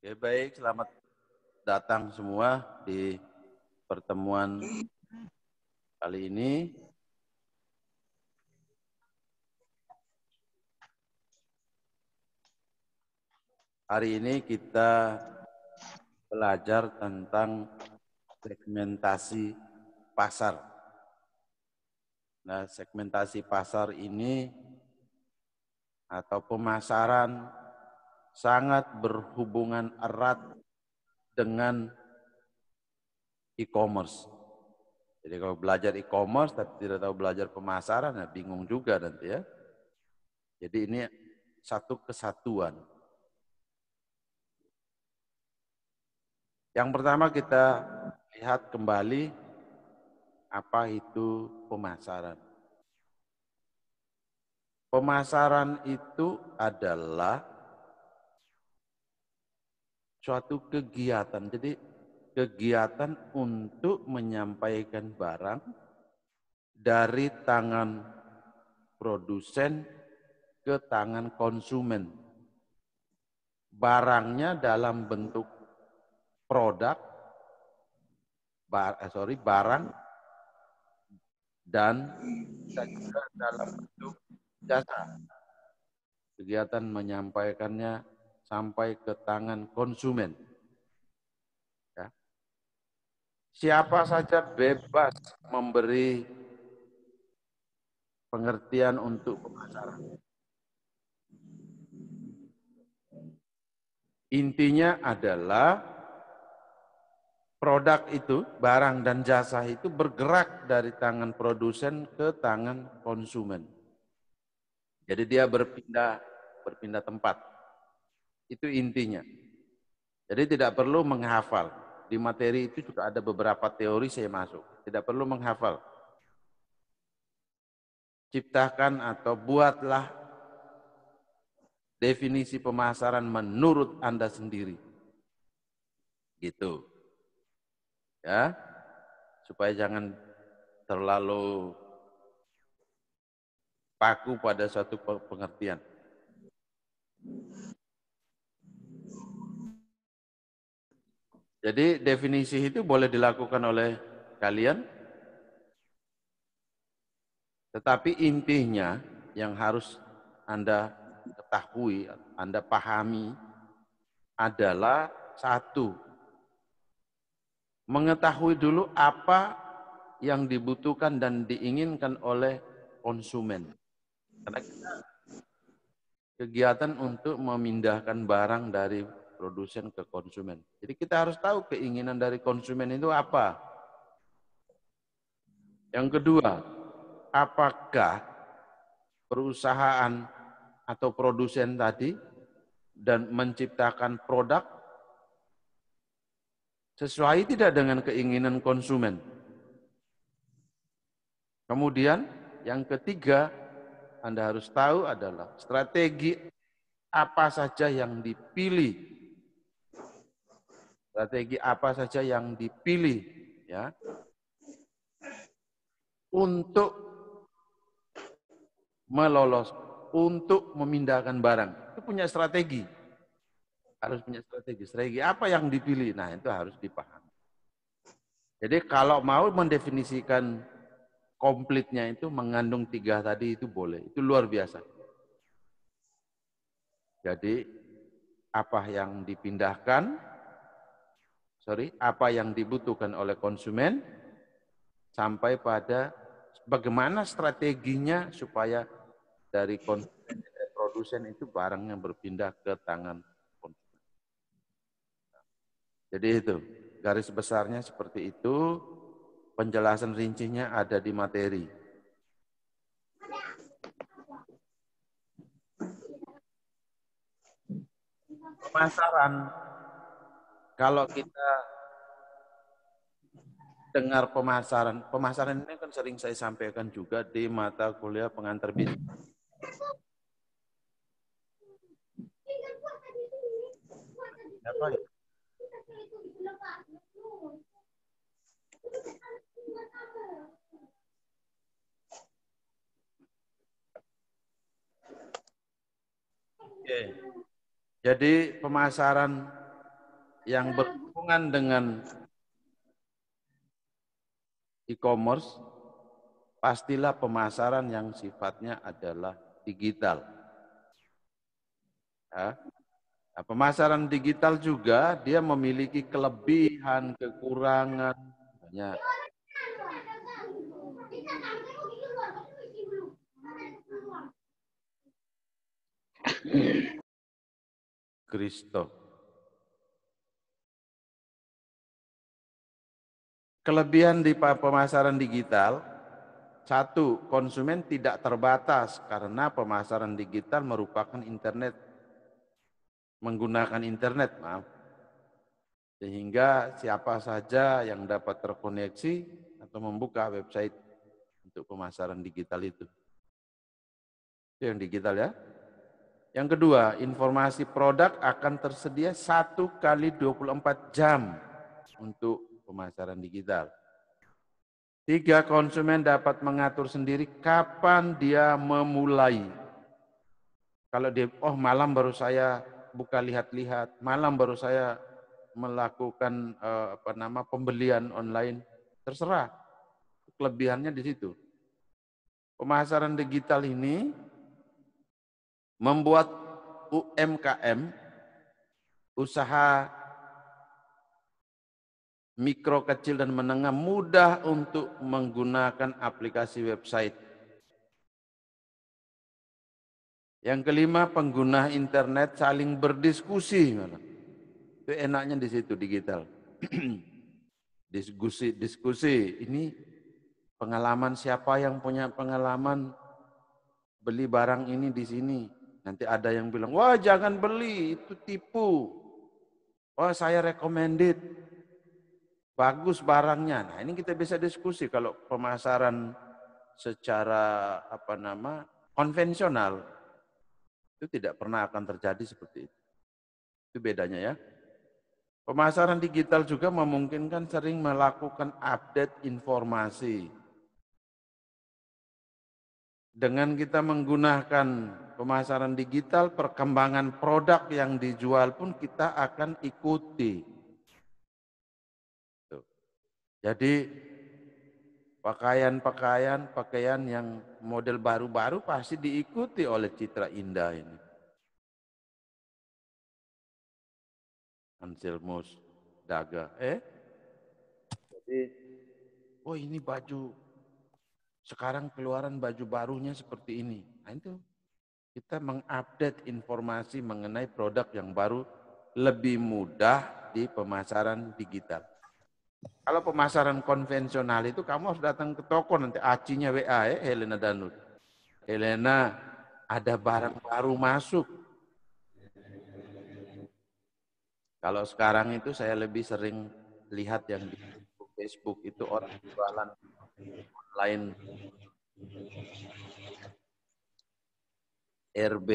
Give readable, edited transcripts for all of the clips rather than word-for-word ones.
Oke, baik, selamat datang semua di pertemuan kali ini. Hari ini kita belajar tentang segmentasi pasar. Nah, segmentasi pasar ini atau pemasaran sangat berhubungan erat dengan e-commerce. Jadi kalau belajar e-commerce tapi tidak tahu belajar pemasaran, ya bingung juga nanti ya. Jadi ini satu kesatuan. Yang pertama kita lihat kembali apa itu pemasaran. Pemasaran itu adalah suatu kegiatan. Jadi kegiatan untuk menyampaikan barang dari tangan produsen ke tangan konsumen. Barangnya dalam bentuk produk, barang, dan bisa juga dalam bentuk jasa. Kegiatan menyampaikannya sampai ke tangan konsumen. Ya. Siapa saja bebas memberi pengertian untuk pemasaran. Intinya adalah produk itu, barang dan jasa itu bergerak dari tangan produsen ke tangan konsumen. Jadi dia berpindah tempat. Itu intinya. Jadi tidak perlu menghafal. Di materi itu juga ada beberapa teori saya masuk. Tidak perlu menghafal. Ciptakan atau buatlah definisi pemasaran menurut Anda sendiri. Gitu. Ya. Supaya jangan terlalu paku pada suatu pengertian. Jadi definisi itu boleh dilakukan oleh kalian, tetapi intinya yang harus Anda ketahui, Anda pahami adalah satu, mengetahui dulu apa yang dibutuhkan dan diinginkan oleh konsumen. Karena kita kegiatan untuk memindahkan barang dari produsen ke konsumen. Jadi kita harus tahu keinginan dari konsumen itu apa. Yang kedua, apakah perusahaan atau produsen tadi dan menciptakan produk sesuai tidak dengan keinginan konsumen. Kemudian yang ketiga, Anda harus tahu adalah strategi apa saja yang dipilih. Strategi apa saja yang dipilih ya untuk melolos, untuk memindahkan barang. Itu punya strategi. Harus punya strategi. Strategi apa yang dipilih? Nah, itu harus dipahami. Jadi kalau mau mendefinisikan komplitnya itu mengandung 3 tadi itu boleh. Itu luar biasa. Jadi apa yang dipindahkan, apa yang dibutuhkan oleh konsumen, sampai pada bagaimana strateginya supaya dari konsumen dan produsen itu barangnya berpindah ke tangan konsumen. Jadi itu, garis besarnya seperti itu, penjelasan rincinya ada di materi. Pemasaran, kalau kita dengar pemasaran ini kan sering saya sampaikan juga di mata kuliah pengantar bisnis. Apa ya? Oke. Jadi pemasaran yang berhubungan dengan e-commerce, pastilah pemasaran yang sifatnya adalah digital. Ya. Nah, pemasaran digital juga dia memiliki kelebihan, kekurangan, banyak. Kristo. Kelebihan di pemasaran digital, satu, konsumen tidak terbatas karena pemasaran digital merupakan internet, menggunakan internet, maaf. Sehingga siapa saja yang dapat terkoneksi atau membuka website untuk pemasaran digital itu. Itu yang digital ya. Yang kedua, informasi produk akan tersedia 1 kali 24 jam untuk pemasaran digital. 3, konsumen dapat mengatur sendiri kapan dia memulai. Kalau dia, oh malam baru saya buka lihat-lihat, malam baru saya melakukan pembelian online, terserah. Kelebihannya di situ. Pemasaran digital ini membuat UMKM, usaha mikro, kecil, dan menengah mudah untuk menggunakan aplikasi website. Yang kelima, pengguna internet saling berdiskusi. Itu enaknya di situ digital. Diskusi. Ini pengalaman siapa yang punya pengalaman beli barang ini di sini. Nanti ada yang bilang, wah jangan beli, itu tipu. Wah saya recommended. Bagus barangnya. Nah, ini kita bisa diskusi kalau pemasaran secara konvensional itu tidak pernah akan terjadi seperti itu. Itu bedanya ya. Pemasaran digital juga memungkinkan sering melakukan update informasi. Dengan kita menggunakan pemasaran digital, perkembangan produk yang dijual pun kita akan ikuti. Jadi pakaian yang model baru-baru pasti diikuti oleh Citra Indah ini. Anselmus Daga. Jadi, oh ini baju, sekarang keluaran baju barunya seperti ini. Nah itu, kita mengupdate informasi mengenai produk yang baru lebih mudah di pemasaran digital. Kalau pemasaran konvensional itu kamu harus datang ke toko, nanti acinya WA Helena Danut. Helena, ada barang baru masuk. Kalau sekarang itu saya lebih sering lihat yang di Facebook itu orang jualan online RB.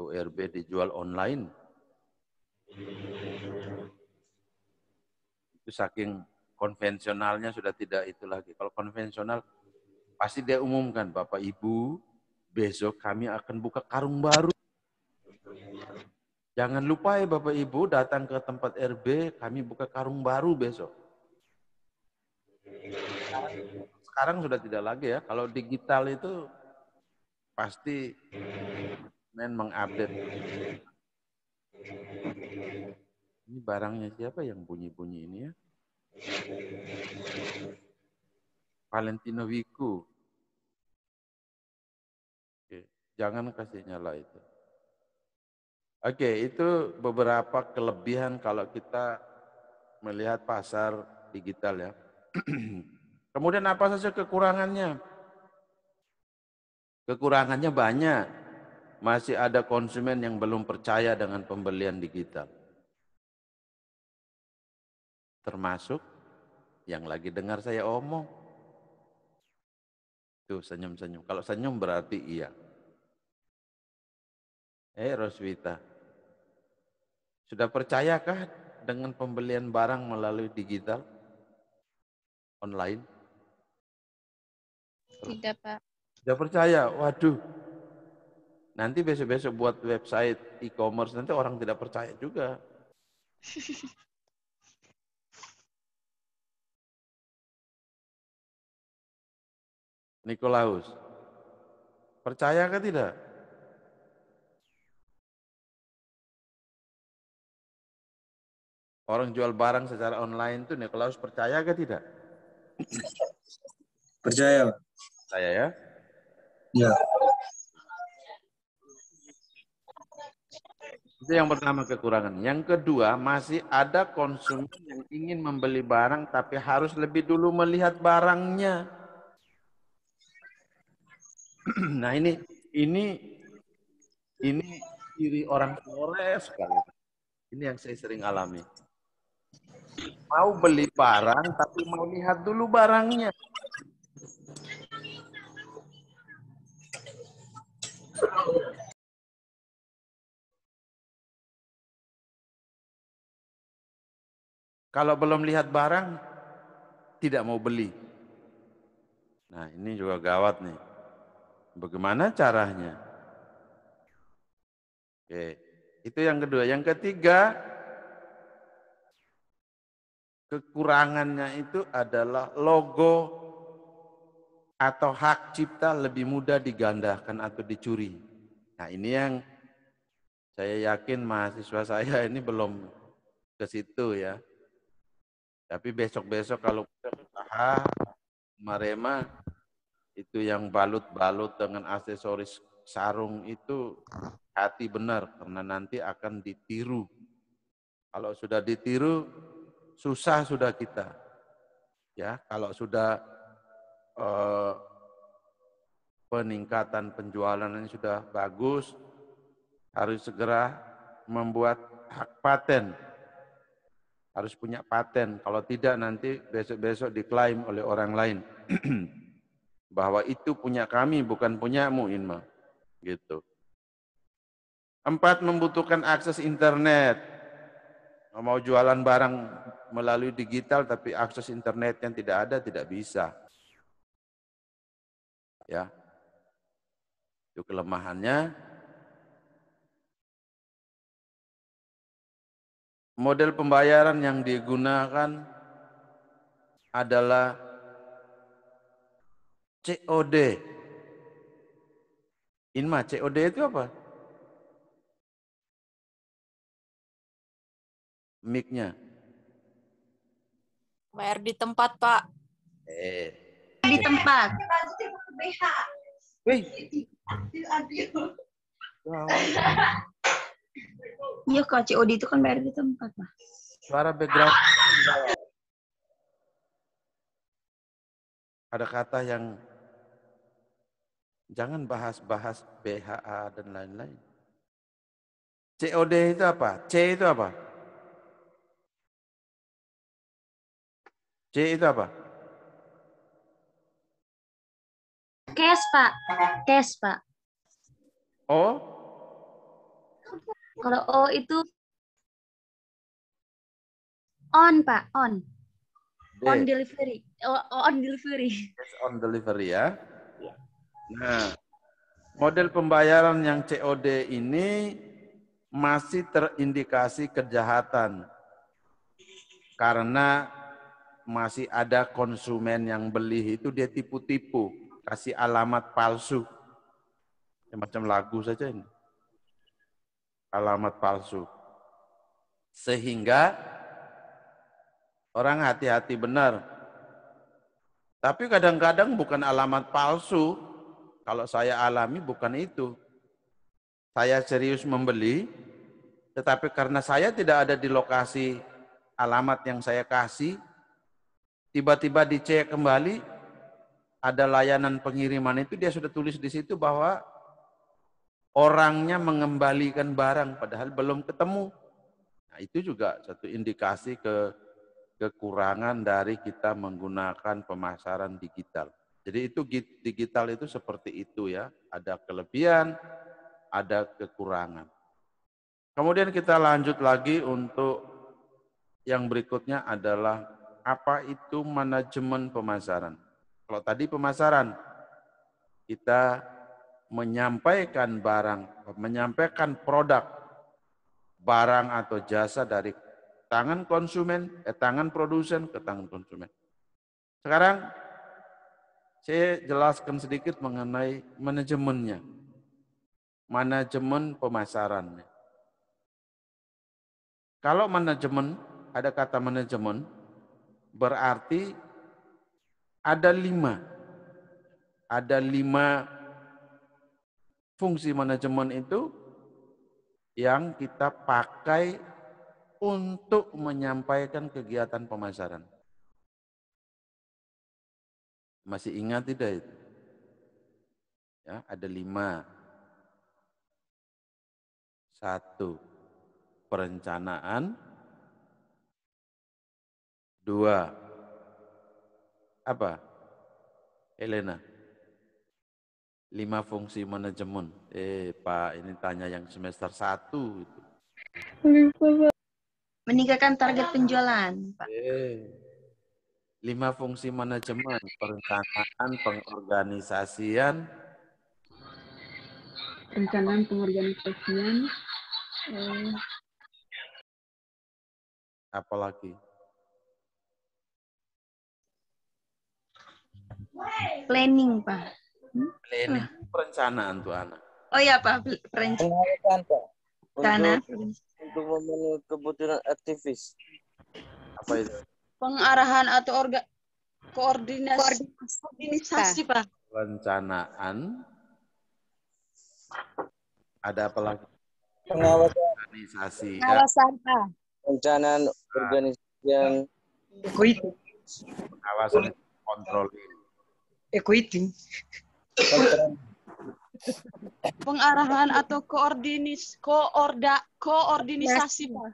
RB dijual online. Itu saking konvensionalnya sudah tidak itu lagi. Kalau konvensional pasti dia umumkan, Bapak Ibu, besok kami akan buka karung baru. Jangan lupa ya Bapak Ibu datang ke tempat RB, kami buka karung baru besok. Sekarang sudah tidak lagi ya, kalau digital itu pasti mengupdate. Ini barangnya siapa yang bunyi-bunyi ini ya? Valentino Wiku. Oke, jangan kasih nyala itu. Oke, itu beberapa kelebihan kalau kita melihat pasar digital ya. Kemudian apa saja kekurangannya? Kekurangannya banyak. Masih ada konsumen yang belum percaya dengan pembelian digital. Termasuk yang lagi dengar saya omong. Tuh senyum-senyum. Kalau senyum berarti iya. Roswita. Sudah percayakah dengan pembelian barang melalui digital? Online? Tidak, Pak. Sudah percaya? Waduh. Nanti besok-besok buat website e-commerce, nanti orang tidak percaya juga. Nikolaus, percaya ke tidak? Orang jual barang secara online itu Nikolaus percaya ke tidak? Percaya, Pak. Saya ya. Ya. Itu yang pertama kekurangan. Yang kedua, masih ada konsumen yang ingin membeli barang tapi harus lebih dulu melihat barangnya. Nah, ini ciri orang Flores sekali. Ini yang saya sering alami. Mau beli barang tapi mau lihat dulu barangnya. Kalau belum lihat barang, tidak mau beli. Nah, ini juga gawat nih. Bagaimana caranya? Oke, itu yang kedua. Yang ketiga, kekurangannya itu adalah logo atau hak cipta lebih mudah digandakan atau dicuri. Nah, ini yang saya yakin mahasiswa saya ini belum ke situ ya. Tapi besok-besok kalau kita usaha Marema itu yang balut-balut dengan aksesoris sarung itu hati benar karena nanti akan ditiru. Kalau sudah ditiru susah sudah kita. Ya, kalau sudah peningkatan penjualan ini sudah bagus, harus segera membuat hak paten. Harus punya paten, kalau tidak nanti besok-besok diklaim oleh orang lain. Bahwa itu punya kami, bukan punyamu, Inma. Gitu. 4, membutuhkan akses internet. Mau jualan barang melalui digital, tapi akses internet yang tidak ada, tidak bisa. Ya, itu kelemahannya. Model pembayaran yang digunakan adalah COD. Inma, COD itu apa? Mic-nya. Bayar di tempat, Pak. Di tempat. Wih. Iya, Kak, COD itu kan bayar di tempat, Pak. Suara background. Ada kata yang jangan bahas-bahas BHA dan lain-lain. COD itu apa? C itu apa? C itu apa? Cash, Pak. Cash, Pak. O? Kalau O itu on, Pak. On. D. On delivery. On delivery. Cash on delivery ya. Nah, model pembayaran yang COD ini masih terindikasi kejahatan. Karena masih ada konsumen yang beli itu dia tipu-tipu, kasih alamat palsu. Ya, macam lagu saja ini. Alamat palsu. Sehingga orang hati-hati benar. Tapi kadang-kadang bukan alamat palsu. Kalau saya alami bukan itu. Saya serius membeli, tetapi karena saya tidak ada di lokasi alamat yang saya kasih, tiba-tiba dicek kembali, ada layanan pengiriman itu dia sudah tulis di situ bahwa orangnya mengembalikan barang padahal belum ketemu. Nah, itu juga satu indikasi kekurangan dari kita menggunakan pemasaran digital. Jadi itu digital itu seperti itu ya, ada kelebihan, ada kekurangan. Kemudian kita lanjut lagi untuk yang berikutnya adalah apa itu manajemen pemasaran. Kalau tadi pemasaran, kita menyampaikan barang, menyampaikan produk, barang atau jasa dari tangan konsumen, tangan produsen, ke tangan konsumen. Sekarang saya jelaskan sedikit mengenai manajemennya. Manajemen pemasarannya. Kalau manajemen, ada kata manajemen, berarti ada 5. Ada 5 fungsi manajemen itu yang kita pakai untuk menyampaikan kegiatan pemasaran. Masih ingat tidak itu? Ya, ada 5. 1, perencanaan. 2, apa? Elena. 5 fungsi manajemen. Pak, ini tanya yang semester 1 itu. Meningkatkan target penjualan, Pak. 5 fungsi manajemen, perencanaan, pengorganisasian, Perencanaan, pengorganisasian, apalagi? Planning, Pak. Planning, perencanaan tuh anak. Oh iya, Pak. Perencanaan. Pengawasan, Pak. Dana. Untuk memenuhi kebutuhan aktivis. Apa itu? Pengarahan atau koordinasi, Pak. Perencanaan. Ada apa lagi? Pengawasan, Organisasi. Ya. Pengawasan, Pak. perencanaan organisasi, Pengawasan itu controlling. Equity. Pengarahan atau koordinasi, Pak.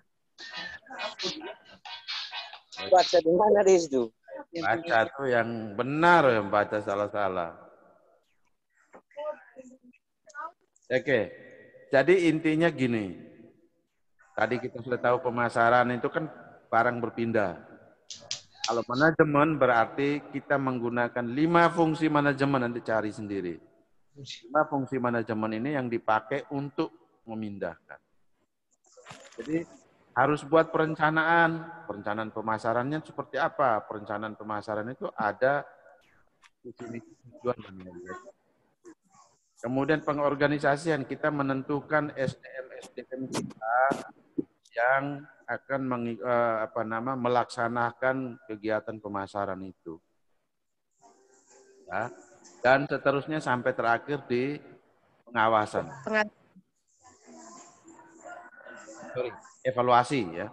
baca di mana di situ? Baca tuh yang benar, yang baca salah-salah. Oke, jadi intinya gini. Tadi kita sudah tahu pemasaran itu kan barang berpindah. Kalau manajemen berarti kita menggunakan 5 fungsi manajemen, nanti cari sendiri. 5 fungsi manajemen ini yang dipakai untuk memindahkan. Jadi harus buat perencanaan. Perencanaan pemasarannya seperti apa? Perencanaan pemasaran itu ada di sini tujuan dan nilai. Kemudian pengorganisasian, kita menentukan SDM kita yang akan melaksanakan kegiatan pemasaran itu. Ya. Dan seterusnya sampai terakhir di pengawasan. Evaluasi ya.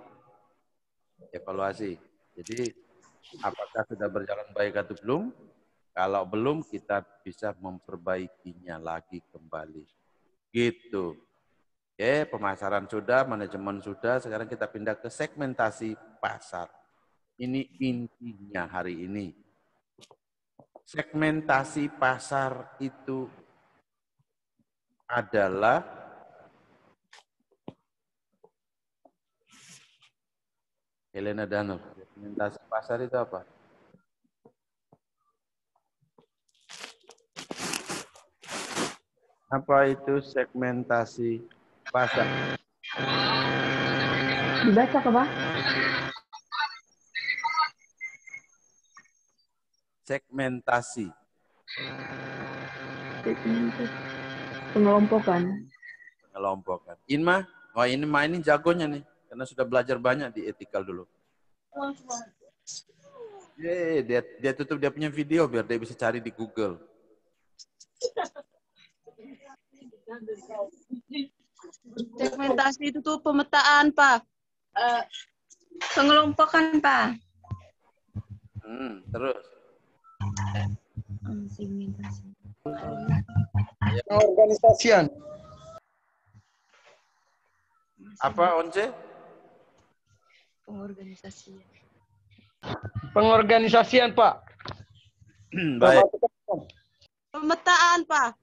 Evaluasi. Jadi apakah sudah berjalan baik atau belum? Kalau belum, kita bisa memperbaikinya lagi kembali. Gitu. Oke, pemasaran sudah, manajemen sudah, sekarang kita pindah ke segmentasi pasar. Ini intinya hari ini. Segmentasi pasar itu adalah Helena Danur. Segmentasi pasar itu apa? Apa itu segmentasi pasar? dibaca ke Pak? Segmentasi. Pengelompokan. Pengelompokan. Inma, oh ini jagonya nih, karena sudah belajar banyak di etikal dulu. Dia tutup dia punya video biar dia bisa cari di Google. Segmentasi itu tuh pemetaan, Pak. Pengelompokan, Pak. Terus. Segmentasi. Organisasian. Apa Once? Pengorganisasian. Pengorganisasian, Pak. Baik. Pemetaan, Pak.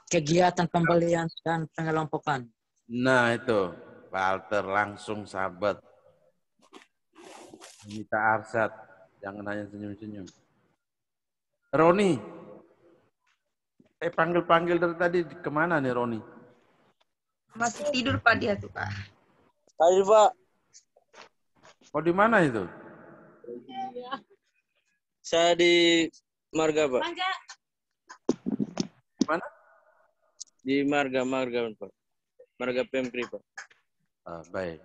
Kegiatan pembelian dan pengelompokan. Nah itu, Pak Alter langsung sahabat. Minta Arsat, jangan hanya senyum-senyum. Roni, panggil-panggil dari tadi kemana nih Roni? Masih tidur, Pak, dia tuh, Pak. Tadi, Pak. Oh, di mana itu? Saya di Marga, Pak. Di mana? Di Marga, Pak. Marga Pemkri, Pak. Ah, baik.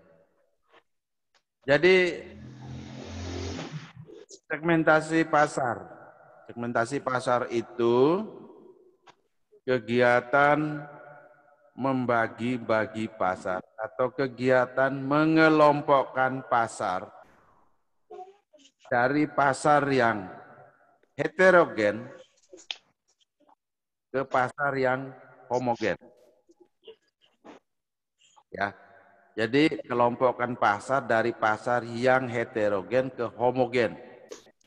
Jadi segmentasi pasar. Segmentasi pasar itu kegiatan membagi-bagi pasar atau kegiatan mengelompokkan pasar dari pasar yang heterogen ke pasar yang homogen. Ya. Jadi kelompokkan pasar dari pasar yang heterogen ke homogen.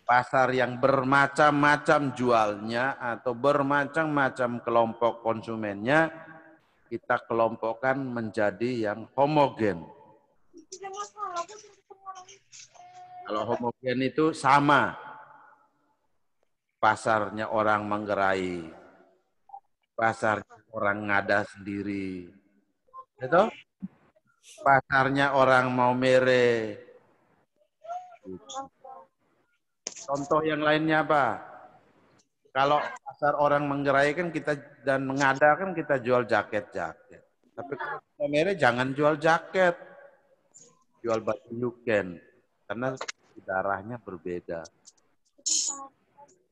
Pasar yang bermacam-macam jualnya atau bermacam-macam kelompok konsumennya, kita kelompokkan menjadi yang homogen. Kalau homogen itu sama. Pasarnya orang Manggarai, pasarnya orang Ngada sendiri. Itu pasarnya orang Maumere. Contoh yang lainnya apa? Kalau pasar orang Manggarai kan kita dan Ngada kan kita jual jaket-jaket. Tapi kalau Maumere jangan jual jaket. Jual baju yuken. Karena darahnya berbeda.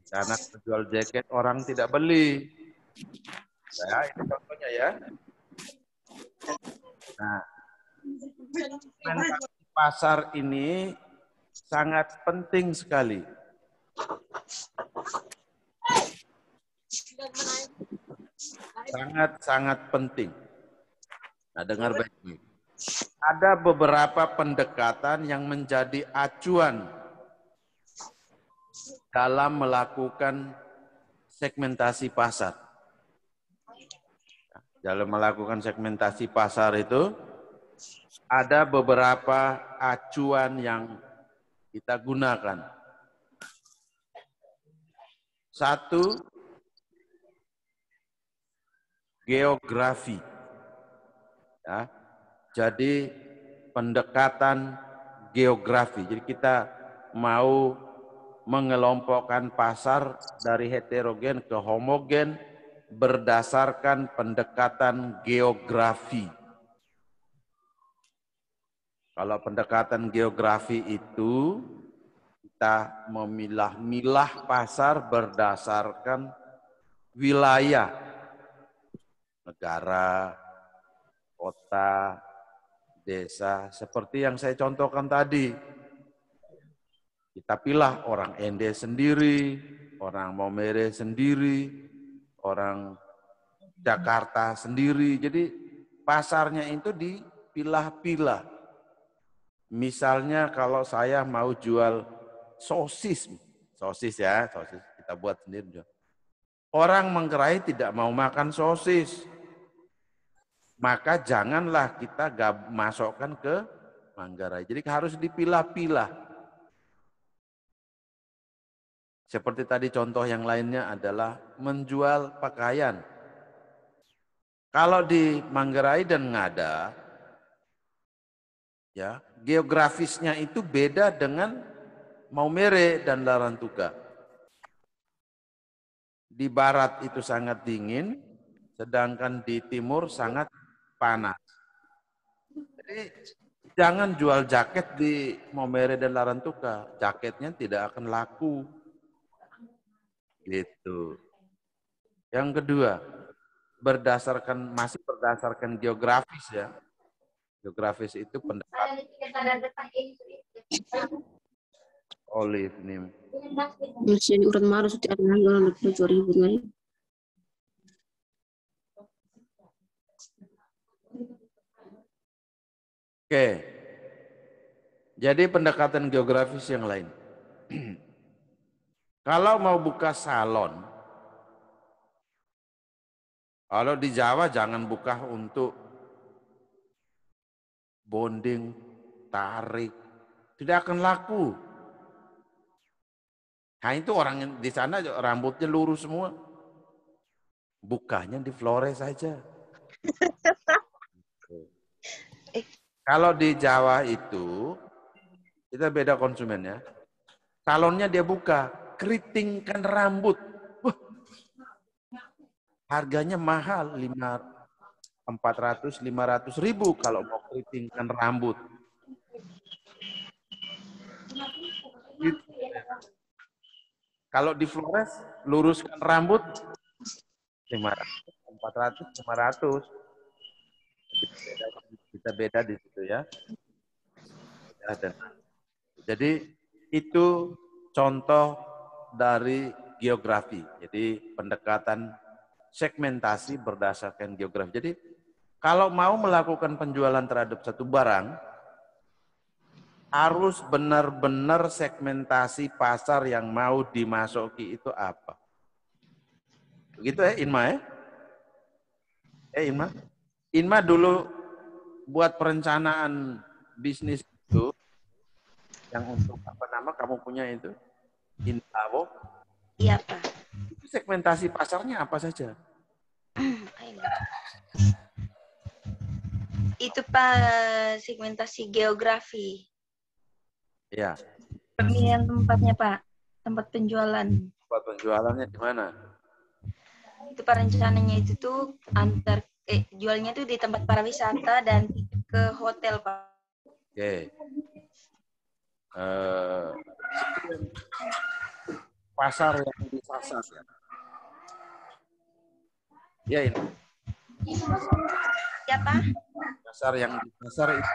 Karena jual jaket orang tidak beli. Ya, ini contohnya ya. Nah, segmentasi pasar ini sangat penting sekali. Sangat-sangat penting. Nah, dengar baik-baik. Ada beberapa pendekatan yang menjadi acuan dalam melakukan segmentasi pasar. Dalam melakukan segmentasi pasar itu, ada beberapa acuan yang kita gunakan. Satu, geografi. Ya, jadi pendekatan geografi. Jadi kita mau mengelompokkan pasar dari heterogen ke homogen berdasarkan pendekatan geografi. Kalau pendekatan geografi itu kita memilah-milah pasar berdasarkan wilayah, negara, kota, desa, seperti yang saya contohkan tadi. Kita pilih orang Ende sendiri, orang Maumere sendiri, orang Jakarta sendiri. Jadi pasarnya itu dipilah-pilah. Misalnya kalau saya mau jual sosis ya, sosis kita buat sendiri. Orang Manggarai tidak mau makan sosis. Maka janganlah kita masukkan ke Manggarai. Jadi harus dipilah-pilah. Seperti tadi contoh yang lainnya adalah menjual pakaian. Kalau di Manggarai dan Ngada, ya, geografisnya itu beda dengan Maumere dan Larantuka. Di barat itu sangat dingin, sedangkan di timur sangat panas. Jadi jangan jual jaket di Maumere dan Larantuka, jaketnya tidak akan laku. Gitu. Yang kedua, masih berdasarkan geografis ya. Geografis itu pendekatan olive nih. Masih urat marah setiap tanggal 2000 nih. Oke. Jadi pendekatan geografis yang lain. Kalau mau buka salon, kalau di Jawa jangan buka untuk bonding, tarik, tidak akan laku. Nah itu orang yang di sana rambutnya lurus semua. Bukanya di Flores saja. Kalau di Jawa itu Kita beda konsumen ya. Salonnya dia buka, keritingkan rambut. Wah, harganya mahal, 400-500 ribu kalau mau keritingkan rambut. Gitu. Kalau di Flores, luruskan rambut, 500, 400, 500. Kita beda di situ ya. Jadi itu contoh dari geografi. Jadi pendekatan segmentasi berdasarkan geografi. Jadi kalau mau melakukan penjualan terhadap satu barang, harus benar-benar segmentasi pasar yang mau dimasuki itu apa. Begitu ya Inma ya? Inma? Inma dulu buat perencanaan bisnis itu, yang untuk apa nama kamu punya itu? Info. Iya, Pak. Itu segmentasi pasarnya apa saja? Itu Pak, segmentasi geografi. Ya. Pemilihan tempatnya Pak, tempat penjualan. Tempat penjualannya di mana? Itu Pak, rencananya itu tuh jualnya tuh di tempat pariwisata dan ke hotel Pak. Oke. Pasar yang disasar ya. Ya ini. Ya Pak. Pasar yang disasar itu.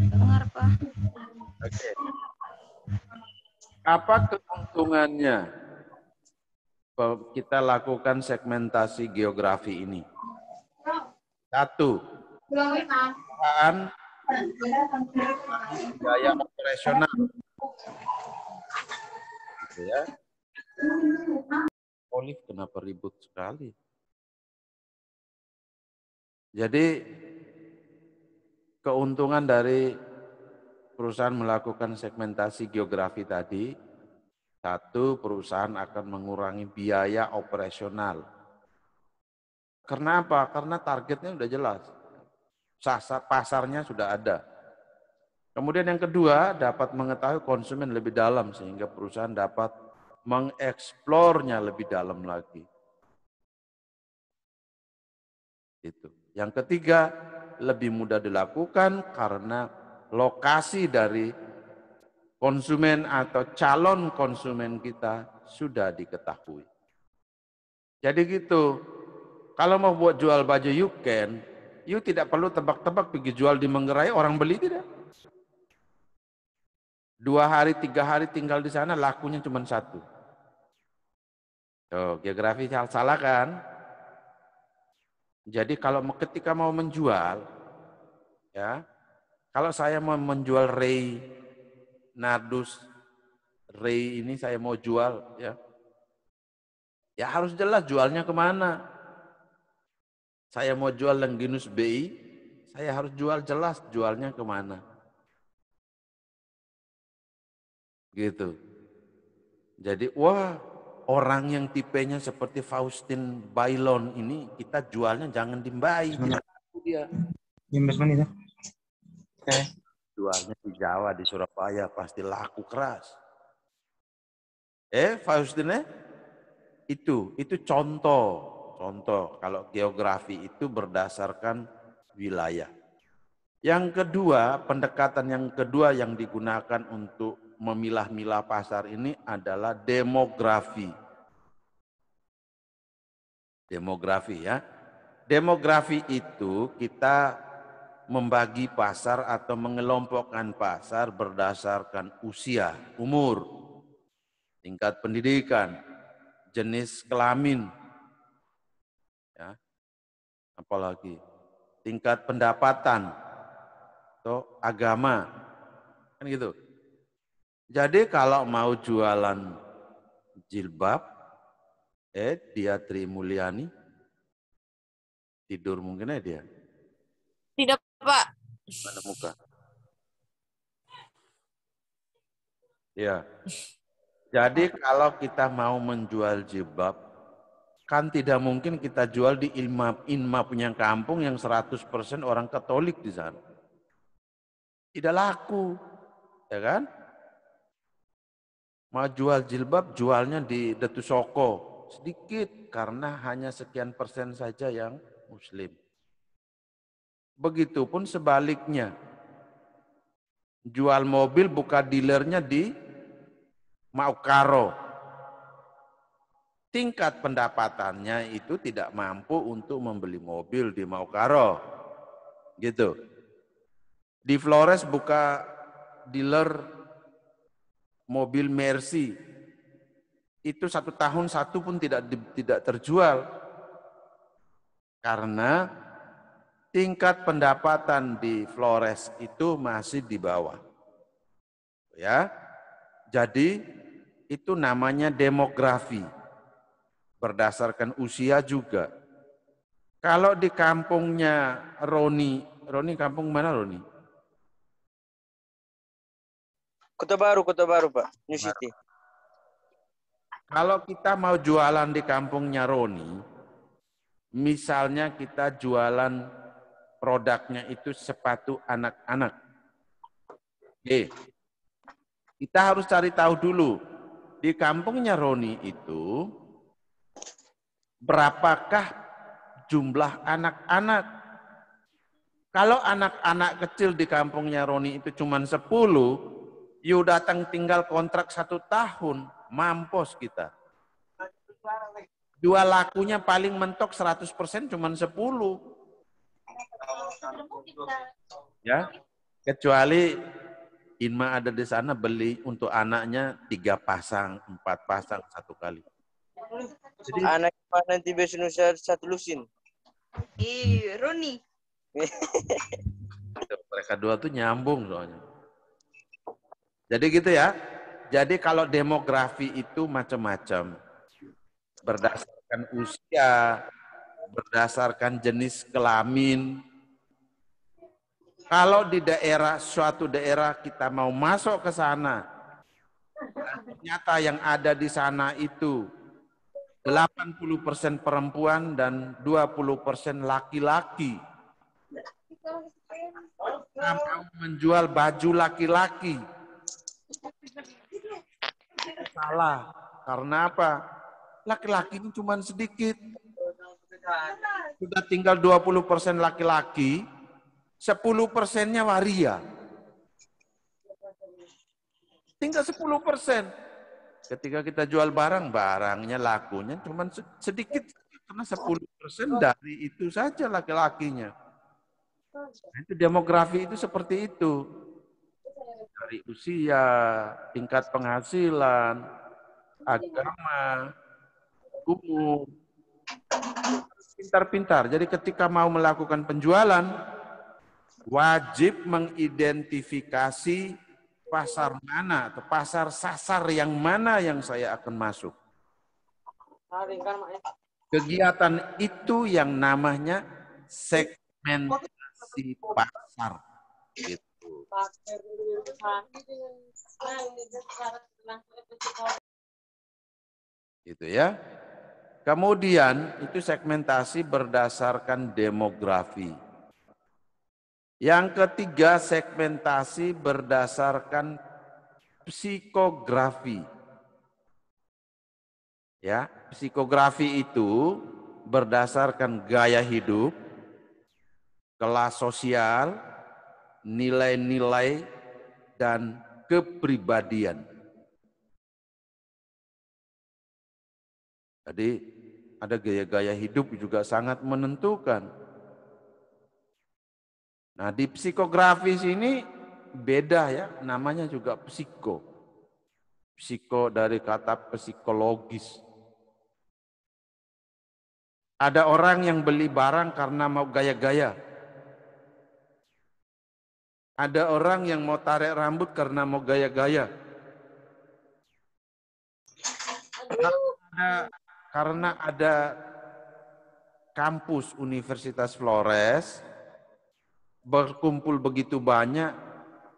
Dengar Pak. Oke. Apa keuntungannya kita lakukan segmentasi geografi ini? Satu, perusahaan biaya operasional. Gitu ya. Olive kenapa ribut sekali? Jadi keuntungan dari perusahaan melakukan segmentasi geografi tadi, satu, perusahaan akan mengurangi biaya operasional. Karena apa? Karena targetnya sudah jelas. Pasarnya sudah ada. Kemudian yang kedua, dapat mengetahui konsumen lebih dalam sehingga perusahaan dapat mengeksplornya lebih dalam lagi. Itu. Yang ketiga, lebih mudah dilakukan karena lokasi dari konsumen atau calon konsumen kita sudah diketahui. Jadi gitu. Kalau mau buat jual baju you tidak perlu tebak-tebak pergi jual di Manggarai, orang beli tidak. 2 hari, 3 hari tinggal di sana, lakunya cuma 1. Tuh, geografi salah kan? Jadi kalau ketika mau menjual, ya, kalau saya mau menjual Ray, Nardus, Ray ini saya mau jual, ya harus jelas jualnya kemana. Saya mau jual Lengginus BI, saya harus jual jelas jualnya kemana. Gitu. Jadi, wah, orang yang tipenya seperti Faustin Bailon ini, kita jualnya jangan di Mbai. Dia. 15 menit ya. Oke. Jualnya di Jawa, di Surabaya, pasti laku keras. Faustin itu contoh. Contoh, kalau geografi itu berdasarkan wilayah. Yang kedua, pendekatan yang kedua yang digunakan untuk memilah-milah pasar ini adalah demografi. Demografi ya. Demografi itu kita membagi pasar atau mengelompokkan pasar berdasarkan usia, umur, tingkat pendidikan, jenis kelamin, ya, apalagi tingkat pendapatan atau agama, kan gitu. Jadi kalau mau jualan jilbab, dia Tri Mulyani tidur mungkin dia. Tidak, Pak. Mana muka? Ya. Jadi kalau kita mau menjual jilbab, Kan tidak mungkin kita jual di Inma punya kampung yang 100% orang Katolik di sana. Tidak laku, ya kan? Mau jual jilbab, jualnya di Detu Soko. Sedikit, karena hanya sekian persen saja yang Muslim. Begitupun sebaliknya. Jual mobil buka dealernya di Maukaro. Tingkat pendapatannya itu tidak mampu untuk membeli mobil di Maukaro. Gitu. Di Flores buka dealer mobil Mercy. Itu 1 tahun 1 pun tidak terjual. Karena tingkat pendapatan di Flores itu masih di bawah. Ya. Jadi itu namanya demografi. Berdasarkan usia juga. Kalau di kampungnya Roni kampung mana Roni? Kota Baru Pak, New City. Kalau kita mau jualan di kampungnya Roni, misalnya kita jualan produknya itu sepatu anak-anak. Kita harus cari tahu dulu, di kampungnya Roni itu, berapakah jumlah anak-anak? Kalau anak-anak kecil di kampungnya Roni itu cuma 10, you datang tinggal kontrak 1 tahun, mampus kita. Jual lakunya paling mentok 100% cuma 10. Ya, kecuali Inma ada di sana beli untuk anaknya 3 pasang, 4 pasang 1 kali. Jadi, anak nanti besok satu lusin. Roni. Mereka dua tuh nyambung soalnya. Jadi gitu ya. Jadi kalau demografi itu macam-macam. Berdasarkan usia, berdasarkan jenis kelamin. Kalau di suatu daerah kita mau masuk ke sana, ternyata yang ada di sana itu 80% perempuan dan 20% laki-laki. Kita mau menjual baju laki-laki. Salah. Karena apa? Laki-laki ini cuma sedikit. Sudah tinggal 20% laki-laki, 10%-nya waria. Tinggal 10%. Ketika kita jual barangnya lakunya cuma sedikit. Karena 10% dari itu saja laki-lakinya. Nah, itu demografi itu seperti itu. Dari usia, tingkat penghasilan, agama, umur. Pintar-pintar. Jadi ketika mau melakukan penjualan, wajib mengidentifikasi pasar mana atau pasar sasar yang mana yang saya akan masuk. Kegiatan itu yang namanya segmentasi pasar. Gitu. Gitu ya. Kemudian itu segmentasi berdasarkan demografi. Yang ketiga, segmentasi berdasarkan psikografi. Ya, psikografi itu berdasarkan gaya hidup, kelas sosial, nilai-nilai, dan kepribadian. Jadi ada gaya-gaya hidup juga sangat menentukan. Nah, di psikografi sini beda ya, namanya juga psiko. Psiko dari kata psikologis. Ada orang yang beli barang karena mau gaya-gaya. Ada orang yang mau tarik rambut karena mau gaya-gaya. Karena ada kampus Universitas Flores, berkumpul begitu banyak,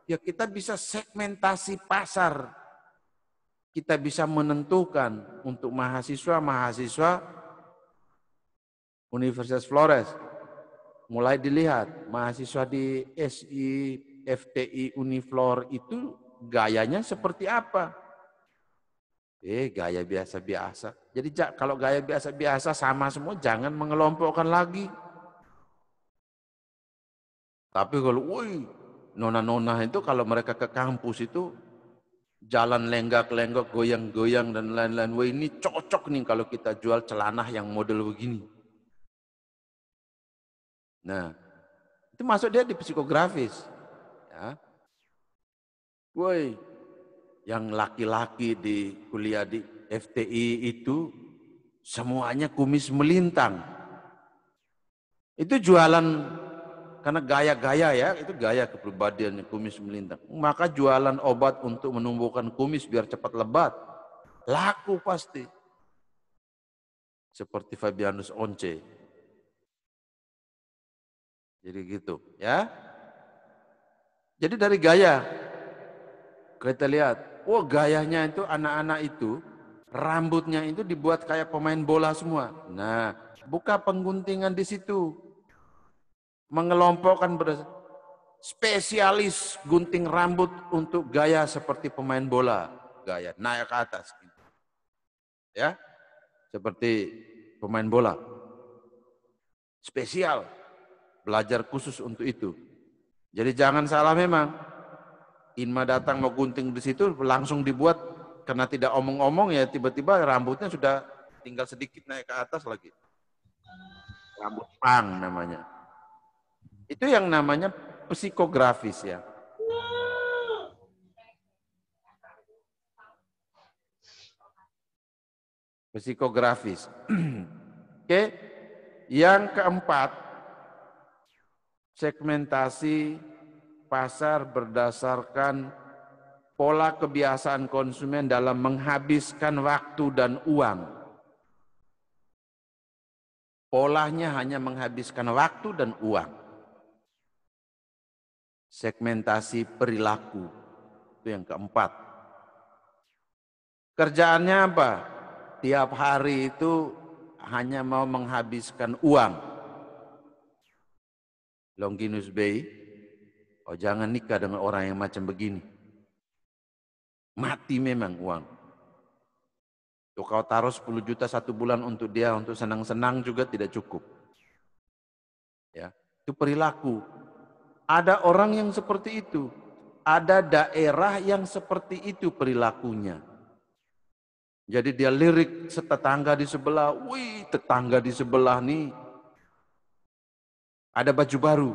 ya kita bisa segmentasi pasar. Kita bisa menentukan untuk mahasiswa Universitas Flores. Mulai dilihat, mahasiswa di SI, FTI, Uniflor itu gayanya seperti apa? Gaya biasa-biasa. Jadi kalau gaya biasa-biasa sama semua, jangan mengelompokkan lagi. Tapi kalau, nona-nona itu kalau mereka ke kampus itu, jalan lenggak-lenggok, goyang-goyang, dan lain-lain. Wah, ini cocok nih kalau kita jual celana yang model begini. Nah, itu masuk dia di psikografis. Ya. Woi, yang laki-laki di kuliah di FTI itu semuanya kumis melintang. Itu jualan karena gaya-gaya ya, itu gaya kepribadian kumis melintang. Maka jualan obat untuk menumbuhkan kumis biar cepat lebat. Laku pasti. Seperti Fabianus Once. Jadi gitu, ya. Jadi dari gaya kita lihat, gayanya itu anak-anak itu rambutnya itu dibuat kayak pemain bola semua. Nah, buka pengguntingan di situ. Mengelompokkan spesialis gunting rambut untuk gaya seperti pemain bola, gaya naik ke atas. Ya. Seperti pemain bola. Spesial. Belajar khusus untuk itu. Jadi jangan salah memang. Inma datang mau gunting di situ langsung dibuat karena tidak omong-omong ya tiba-tiba rambutnya sudah tinggal sedikit naik ke atas lagi. Rambut pang namanya. Itu yang namanya psikografis ya. Psikografis. Oke. Yang keempat, segmentasi pasar berdasarkan pola kebiasaan konsumen dalam menghabiskan waktu dan uang. Polanya hanya menghabiskan waktu dan uang. Segmentasi perilaku, itu yang keempat. Kerjaannya apa? Tiap hari itu hanya mau menghabiskan uang. Longinus Bay, jangan nikah dengan orang yang macam begini. Mati memang uang. Tuh kau taruh 10 juta 1 bulan untuk dia, untuk senang-senang juga tidak cukup. Ya, itu perilaku. Ada orang yang seperti itu. Ada daerah yang seperti itu perilakunya. Jadi dia lirik tetangga di sebelah, tetangga di sebelah nih ada baju baru.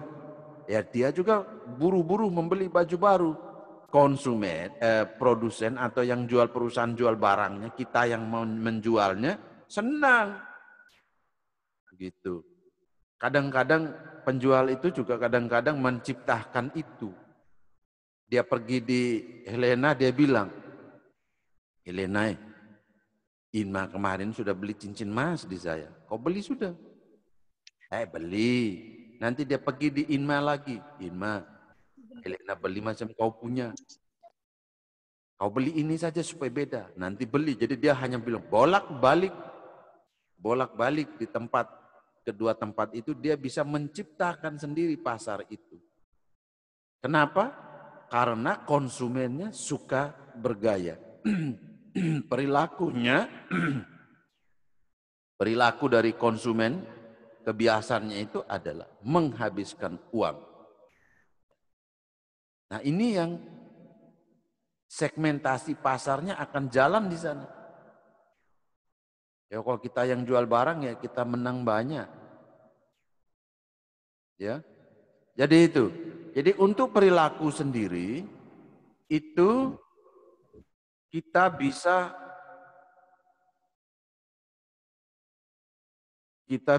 Ya dia juga buru-buru membeli baju baru. Konsumen, produsen atau yang jual perusahaan jual barangnya, kita yang menjualnya senang. Gitu. Kadang-kadang penjual itu juga kadang-kadang menciptakan itu. Dia pergi di Helena, dia bilang, Helena, Inma kemarin sudah beli cincin emas di saya. Kau beli sudah? Beli. Nanti dia pergi di Inma lagi. Inma, Helena beli macam kau punya. Kau beli ini saja supaya beda. Nanti beli. Jadi dia hanya bilang bolak-balik di tempat, kedua tempat itu dia bisa menciptakan sendiri pasar itu. Kenapa? Karena konsumennya suka bergaya. Perilaku dari konsumen, kebiasaannya itu adalah menghabiskan uang. Nah ini yang segmentasi pasarnya akan jalan di sana. Ya kalau kita yang jual barang ya kita menang banyak. Ya. Jadi itu. Jadi untuk perilaku sendiri itu kita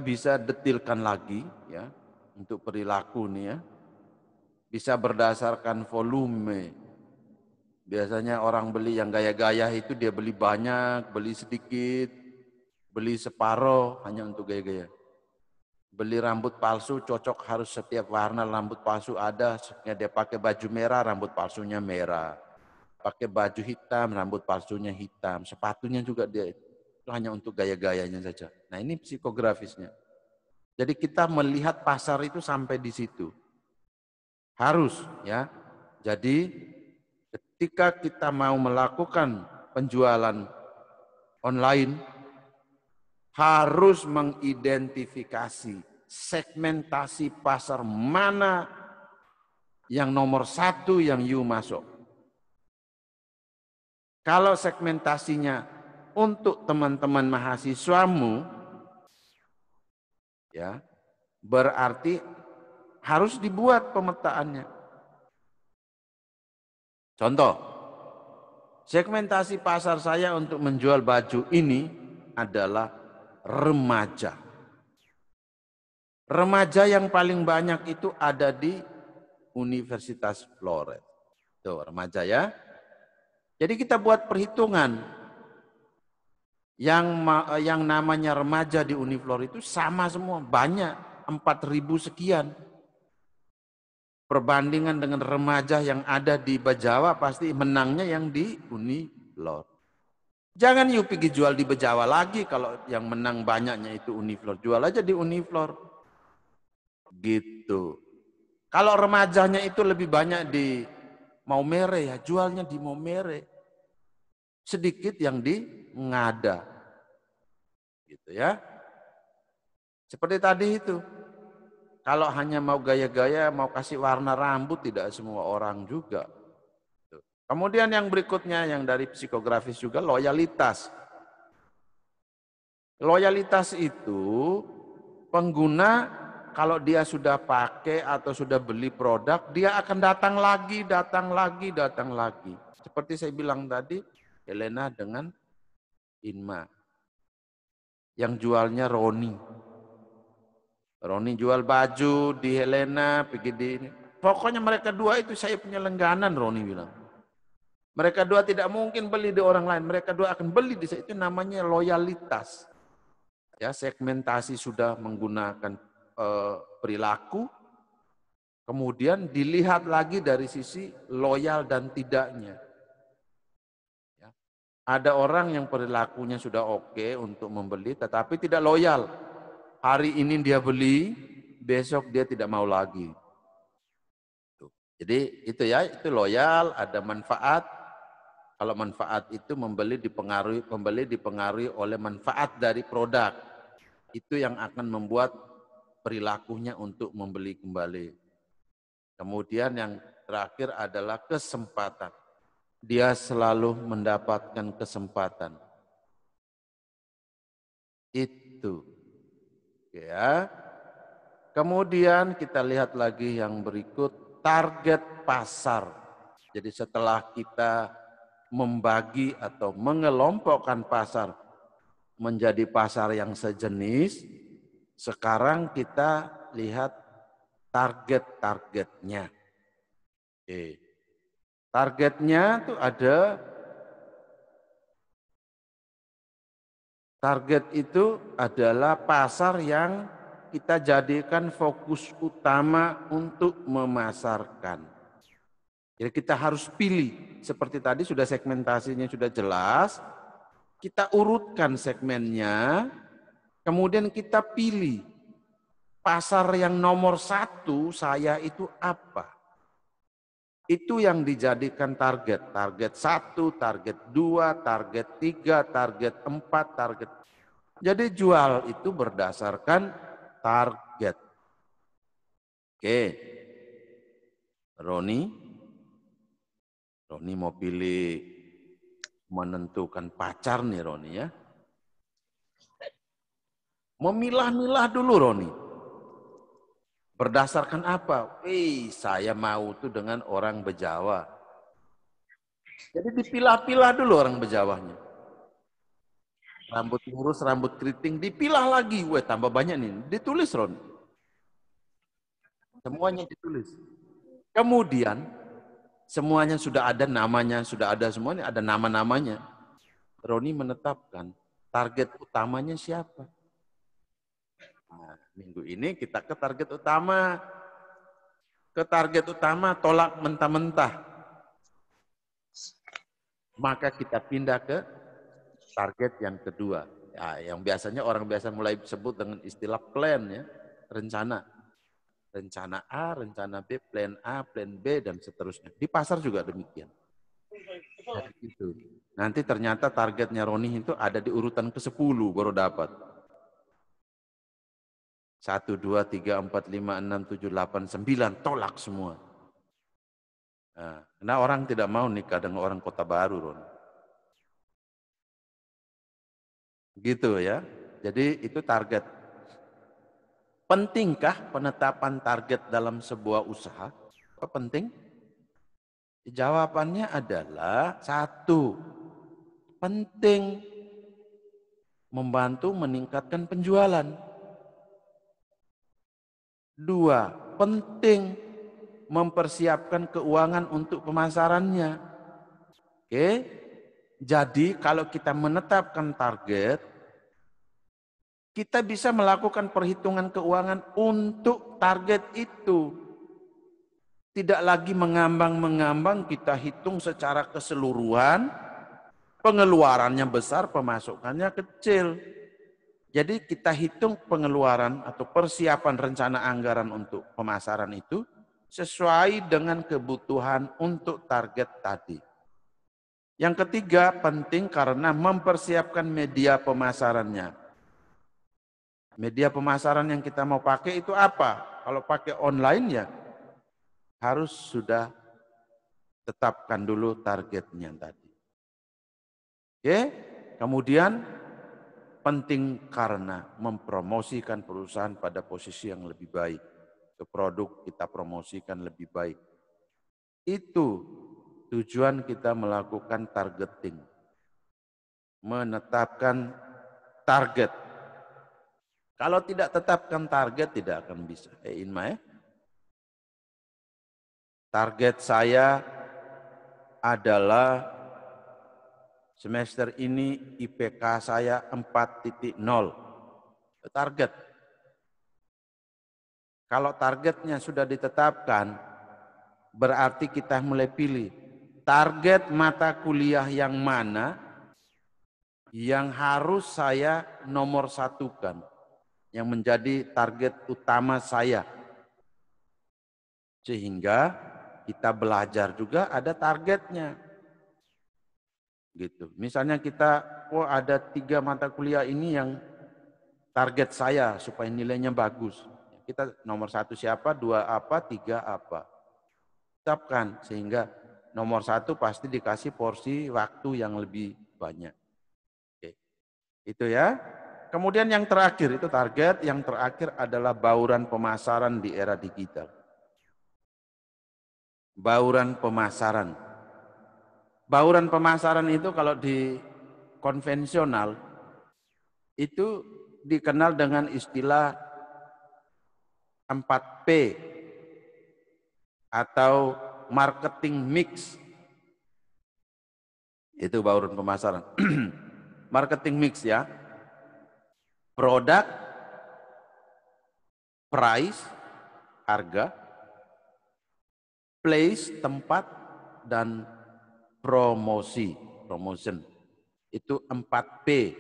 bisa detilkan lagi ya untuk perilaku nih ya. Bisa berdasarkan volume. Biasanya orang beli yang gaya-gaya itu dia beli banyak, beli sedikit, beli separuh hanya untuk gaya-gaya. Beli rambut palsu cocok harus setiap warna rambut palsu ada, dia pakai baju merah, rambut palsunya merah. Pakai baju hitam, rambut palsunya hitam. Sepatunya juga dia itu hanya untuk gaya-gayanya saja. Nah ini psikografisnya. Jadi kita melihat pasar itu sampai di situ. Harus ya. Jadi ketika kita mau melakukan penjualan online, harus mengidentifikasi segmentasi pasar mana yang nomor satu yang you masuk. Kalau segmentasinya untuk teman-teman mahasiswamu, ya, berarti harus dibuat pemetaannya. Contoh, segmentasi pasar saya untuk menjual baju ini adalah remaja. Remaja yang paling banyak itu ada di Universitas Flores. Tuh, remaja ya. Jadi kita buat perhitungan. Yang namanya remaja di Uniflor itu sama semua, banyak, 4.000 sekian. Perbandingan dengan remaja yang ada di Bajawa pasti menangnya yang di Uniflor. Jangan you pergi jual di Bajawa lagi kalau yang menang banyaknya itu Uniflor. Jual aja di Uniflor. Gitu. Kalau remajanya itu lebih banyak di Maumere, ya jualnya di Maumere. Sedikit yang di Ngada. Gitu ya. Seperti tadi itu. Kalau hanya mau gaya-gaya, mau kasih warna rambut, tidak semua orang juga. Kemudian yang berikutnya, yang dari psikografis juga, loyalitas. Loyalitas itu pengguna kalau dia sudah pakai atau sudah beli produk, dia akan datang lagi, datang lagi, datang lagi. Seperti saya bilang tadi, Helena dengan Inma. Yang jualnya Roni. Roni jual baju di Helena, pergi di ini. Pokoknya mereka dua itu saya punya langganan, Roni bilang. Mereka dua tidak mungkin beli di orang lain. Mereka dua akan beli di saya. Itu namanya loyalitas. Ya, segmentasi sudah menggunakan perilaku. Kemudian dilihat lagi dari sisi loyal dan tidaknya. Ya. Ada orang yang perilakunya sudah oke untuk membeli, tetapi tidak loyal. Hari ini dia beli, besok dia tidak mau lagi. Jadi itu ya, itu loyal, ada manfaat. Kalau manfaat itu pembeli dipengaruhi oleh manfaat dari produk. Itu yang akan membuat perilakunya untuk membeli kembali. Kemudian yang terakhir adalah kesempatan. Dia selalu mendapatkan kesempatan. Itu. Ya. Kemudian kita lihat lagi yang berikut, target pasar. Jadi setelah kita membagi atau mengelompokkan pasar menjadi pasar yang sejenis, sekarang kita lihat target-targetnya. Oke. Targetnya tuh ada, target itu adalah pasar yang kita jadikan fokus utama untuk memasarkan. Jadi kita harus pilih, seperti tadi sudah segmentasinya sudah jelas, kita urutkan segmennya, kemudian kita pilih pasar yang nomor satu saya itu apa. Itu yang dijadikan target. Target 1, target 2, target 3, target 4, target. Jadi jual itu berdasarkan target. Oke. Roni mau pilih menentukan pacar nih Roni ya. Memilah-milah dulu Roni. Berdasarkan apa? Saya mau tuh dengan orang Bejawa. Jadi dipilah-pilah dulu orang Bejawanya. Rambut lurus, rambut keriting, dipilah lagi. Tambah banyak nih. Ditulis Ron. Semuanya ditulis. Kemudian semuanya sudah ada namanya, sudah ada semuanya, ada nama-namanya. Roni menetapkan target utamanya siapa. Nah, minggu ini kita ke target utama. Ke target utama tolak mentah-mentah. Maka kita pindah ke target yang kedua. Ya, yang biasanya orang biasa mulai sebut dengan istilah plan ya. rencana. Rencana A, rencana B, plan A, plan B, dan seterusnya. Di pasar juga demikian. Jadi gitu. Nanti ternyata targetnya Roni itu ada di urutan ke-10 baru dapat. 1, 2, 3, 4, 5, 6, 7, 8, 9, tolak semua. Nah, karena orang tidak mau nikah dengan orang Kota Baru, Ron. Gitu ya. Jadi itu target. Pentingkah penetapan target dalam sebuah usaha? Apa penting? Jawabannya adalah 1, penting membantu meningkatkan penjualan. 2, penting mempersiapkan keuangan untuk pemasarannya. Oke? Jadi kalau kita menetapkan target, kita bisa melakukan perhitungan keuangan untuk target itu. Tidak lagi mengambang-mengambang, kita hitung secara keseluruhan, pengeluarannya besar, pemasukannya kecil. Jadi kita hitung pengeluaran atau persiapan rencana anggaran untuk pemasaran itu sesuai dengan kebutuhan untuk target tadi. Yang ketiga, penting karena mempersiapkan media pemasarannya. Media pemasaran yang kita mau pakai itu apa? Kalau pakai online ya harus sudah tetapkan dulu targetnya tadi. Oke, kemudian penting karena mempromosikan perusahaan pada posisi yang lebih baik. Ke produk kita promosikan lebih baik. Itu tujuan kita melakukan targeting. Menetapkan target. Kalau tidak tetapkan target tidak akan bisa. Inma ya. Target saya adalah semester ini IPK saya 4.0. Target. Kalau targetnya sudah ditetapkan, berarti kita mulai pilih target mata kuliah yang mana yang harus saya nomor satukan, yang menjadi target utama saya. Sehingga kita belajar juga ada targetnya. Gitu. Misalnya kita, ada 3 mata kuliah ini yang target saya supaya nilainya bagus. Kita nomor 1 siapa, 2 apa, 3 apa. Tetapkan sehingga nomor 1 pasti dikasih porsi waktu yang lebih banyak. Oke. Itu ya. Kemudian yang terakhir itu target, yang terakhir adalah bauran pemasaran di era digital. Bauran pemasaran. Bauran pemasaran itu kalau di konvensional itu dikenal dengan istilah 4P atau marketing mix. Itu bauran pemasaran. Marketing mix ya. Produk, price, harga, place, tempat, dan promosi, promotion. Itu 4P.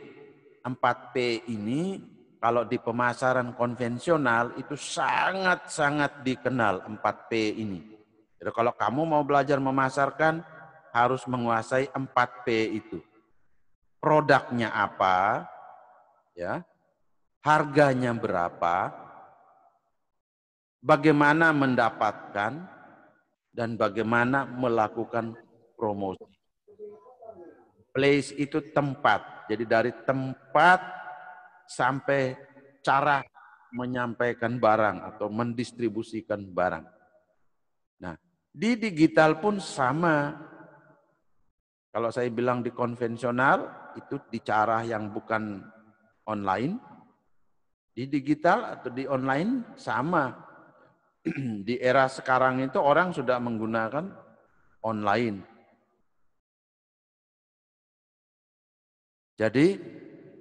4P ini kalau di pemasaran konvensional itu sangat-sangat dikenal 4P ini. Jadi kalau kamu mau belajar memasarkan harus menguasai 4P itu. Produknya apa? Ya. Harganya berapa? Bagaimana mendapatkan dan bagaimana melakukan promosi. Place itu tempat. Jadi dari tempat sampai cara menyampaikan barang atau mendistribusikan barang. Nah, di digital pun sama. Kalau saya bilang di konvensional, itu di cara yang bukan online. Di digital atau di online sama. Di era sekarang itu orang sudah menggunakan online. Jadi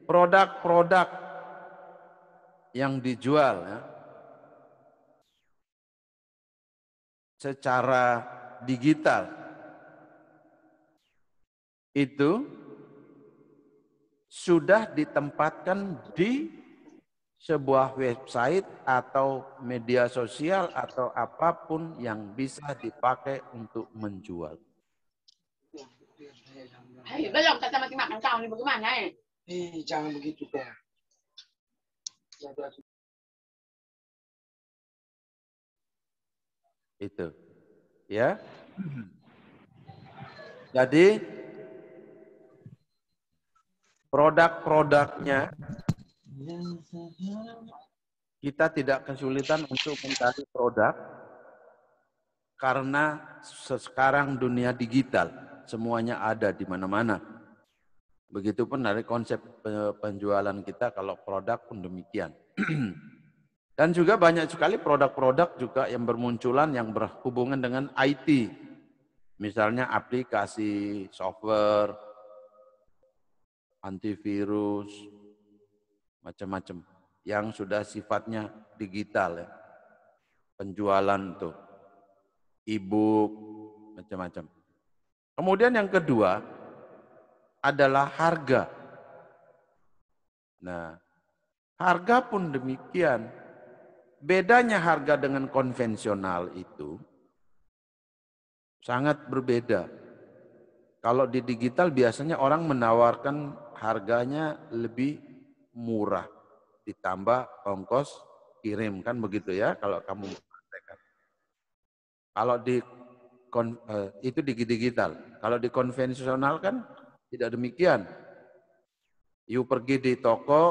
produk-produk yang dijual ya, secara digital itu sudah ditempatkan di sebuah website atau media sosial atau apapun yang bisa dipakai untuk menjual. Hei, belum kata mati makan kau ini bagaimana Jangan begitu kak. Itu. Ya. Jadi produk-produknya kita tidak kesulitan untuk mencari produk karena sekarang dunia digital, semuanya ada di mana-mana. Begitupun dari konsep penjualan kita, kalau produk pun demikian. Dan juga banyak sekali produk-produk juga yang bermunculan yang berhubungan dengan IT. Misalnya aplikasi, software, antivirus, macam-macam. Yang sudah sifatnya digital ya. Penjualan tuh. E-book, macam-macam. Kemudian yang kedua adalah harga. Nah, harga pun demikian. Bedanya harga dengan konvensional itu sangat berbeda. Kalau di digital biasanya orang menawarkan harganya lebih murah, ditambah ongkos kirim, kan begitu ya kalau kamu praktekkan. Kalau itu di digital. Kalau di konvensional kan tidak demikian. You pergi di toko,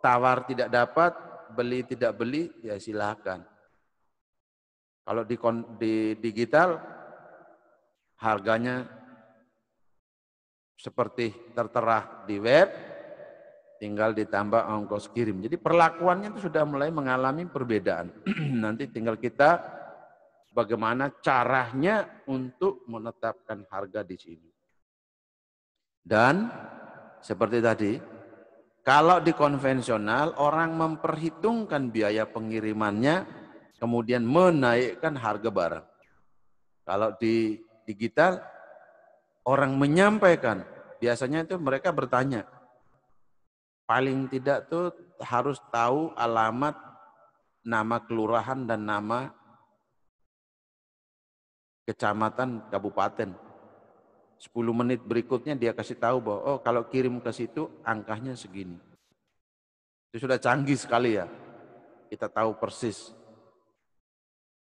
tawar tidak dapat, beli tidak beli, ya silakan. Kalau di digital, harganya seperti tertera di web, tinggal ditambah ongkos kirim. Jadi perlakuannya itu sudah mulai mengalami perbedaan. Nanti tinggal kita bagaimana caranya untuk menetapkan harga di sini. Dan seperti tadi, kalau di konvensional orang memperhitungkan biaya pengirimannya, kemudian menaikkan harga barang. Kalau di digital, orang menyampaikan, biasanya itu mereka bertanya, paling tidak tuh harus tahu alamat, nama kelurahan dan nama kecamatan, kabupaten. 10 menit berikutnya dia kasih tahu bahwa oh kalau kirim ke situ angkanya segini. Itu sudah canggih sekali ya. Kita tahu persis.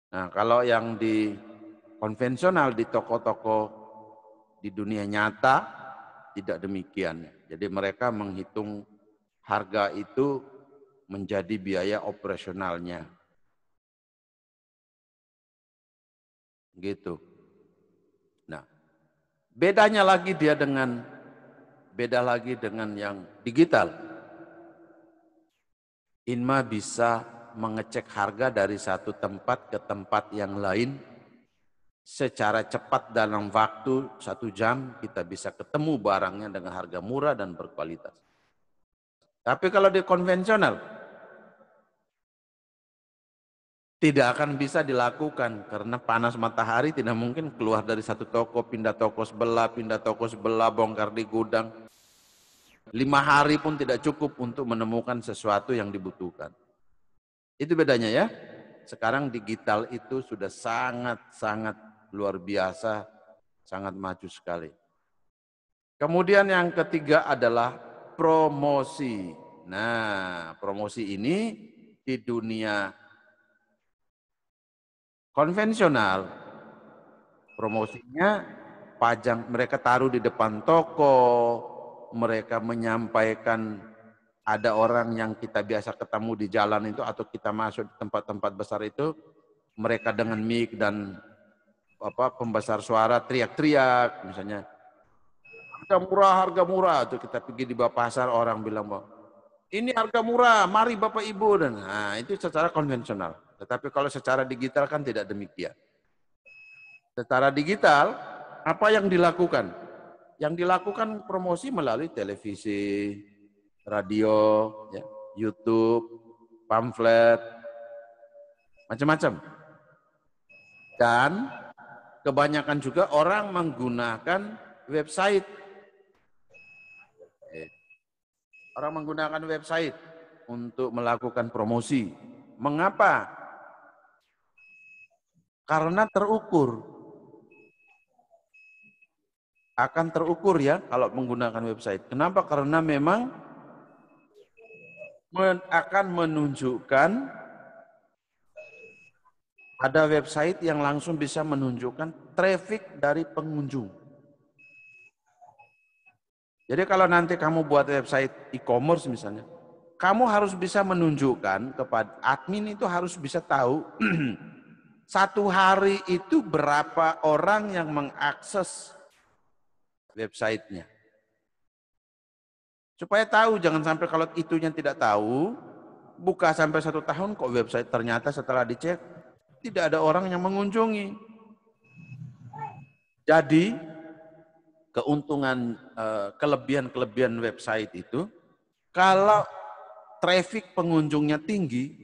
Nah, kalau yang di konvensional di toko-toko di dunia nyata tidak demikian. Jadi mereka menghitung harga itu menjadi biaya operasionalnya. Gitu. Nah, bedanya lagi dia beda lagi dengan yang digital. Inma bisa mengecek harga dari satu tempat ke tempat yang lain secara cepat dalam waktu 1 jam kita bisa ketemu barangnya dengan harga murah dan berkualitas. Tapi kalau di konvensional tidak akan bisa dilakukan karena panas matahari, tidak mungkin keluar dari satu toko, pindah toko sebelah, bongkar di gudang. 5 hari pun tidak cukup untuk menemukan sesuatu yang dibutuhkan. Itu bedanya ya. Sekarang digital itu sudah sangat-sangat luar biasa, sangat maju sekali. Kemudian yang ketiga adalah promosi. Nah, promosi ini di dunia konvensional, promosinya pajang, mereka taruh di depan toko, mereka menyampaikan, ada orang yang kita biasa ketemu di jalan itu atau kita masuk di tempat-tempat besar itu, mereka dengan mic dan pembesar suara teriak-teriak, misalnya harga murah, itu kita pergi di bawah pasar orang bilang bahwa ini harga murah, mari Bapak Ibu, dan nah itu secara konvensional. Tetapi kalau secara digital kan tidak demikian. Secara digital, apa yang dilakukan? Yang dilakukan promosi melalui televisi, radio, ya, YouTube, pamflet, macam-macam. Dan kebanyakan juga orang menggunakan website. Orang menggunakan website. untuk melakukan promosi. Mengapa? Karena terukur. Akan terukur ya kalau menggunakan website. Kenapa? Karena memang akan menunjukkan, ada website yang langsung bisa menunjukkan traffic dari pengunjung. Jadi kalau nanti kamu buat website e-commerce misalnya, kamu harus bisa menunjukkan kepada admin, itu harus bisa tahu satu hari itu berapa orang yang mengakses websitenya. Supaya tahu, jangan sampai kalau itunya tidak tahu, buka sampai 1 tahun kok website ternyata setelah dicek tidak ada orang yang mengunjungi. Jadi keuntungan, kelebihan website itu, kalau traffic pengunjungnya tinggi,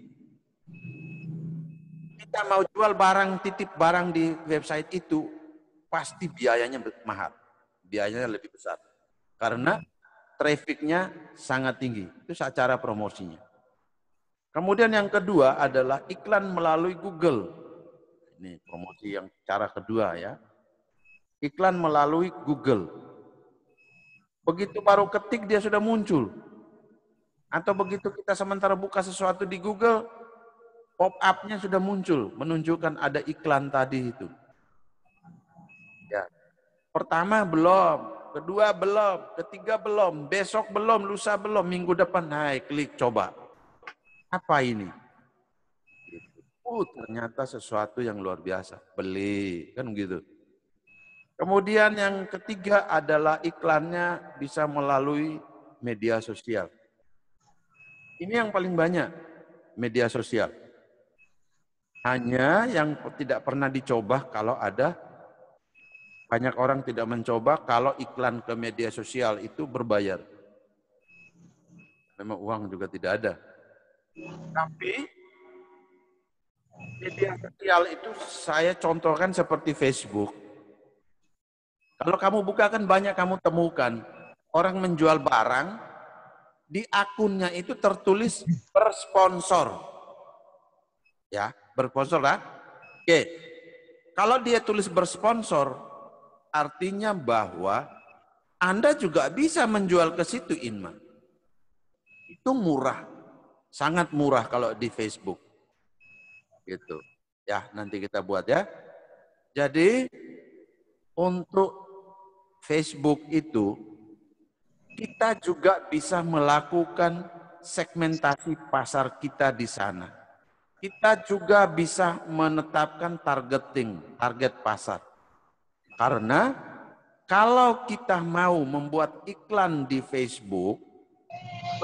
kita mau jual barang, titip barang di website itu, pasti biayanya mahal. Biayanya lebih besar. Karena trafficnya sangat tinggi. Itu cara promosinya. Kemudian yang kedua adalah iklan melalui Google. Ini promosi yang cara kedua ya. Iklan melalui Google. Begitu baru ketik dia sudah muncul. Atau begitu kita sementara buka sesuatu di Google, pop-up-nya sudah muncul, menunjukkan ada iklan tadi itu. Ya. Pertama belum, kedua belum, ketiga belum, besok belum, lusa belum, minggu depan, hai, klik, coba. Apa ini? Ternyata sesuatu yang luar biasa, beli, kan gitu. Kemudian yang ketiga adalah iklannya bisa melalui media sosial. Ini yang paling banyak, media sosial. Hanya yang tidak pernah dicoba kalau ada, banyak orang tidak mencoba kalau iklan ke media sosial itu berbayar. Memang uang juga tidak ada. Tapi media sosial itu saya contohkan seperti Facebook. Kalau kamu buka kan banyak kamu temukan orang menjual barang, di akunnya itu tertulis bersponsor. Ya, bersponsor lah. Oke. Kalau dia tulis bersponsor, artinya bahwa Anda juga bisa menjual ke situ, Inma. Itu murah. Sangat murah kalau di Facebook. Gitu. Ya, nanti kita buat ya. Jadi untuk Facebook itu kita juga bisa melakukan segmentasi pasar kita di sana. Kita juga bisa menetapkan target pasar. Karena kalau kita mau membuat iklan di Facebook,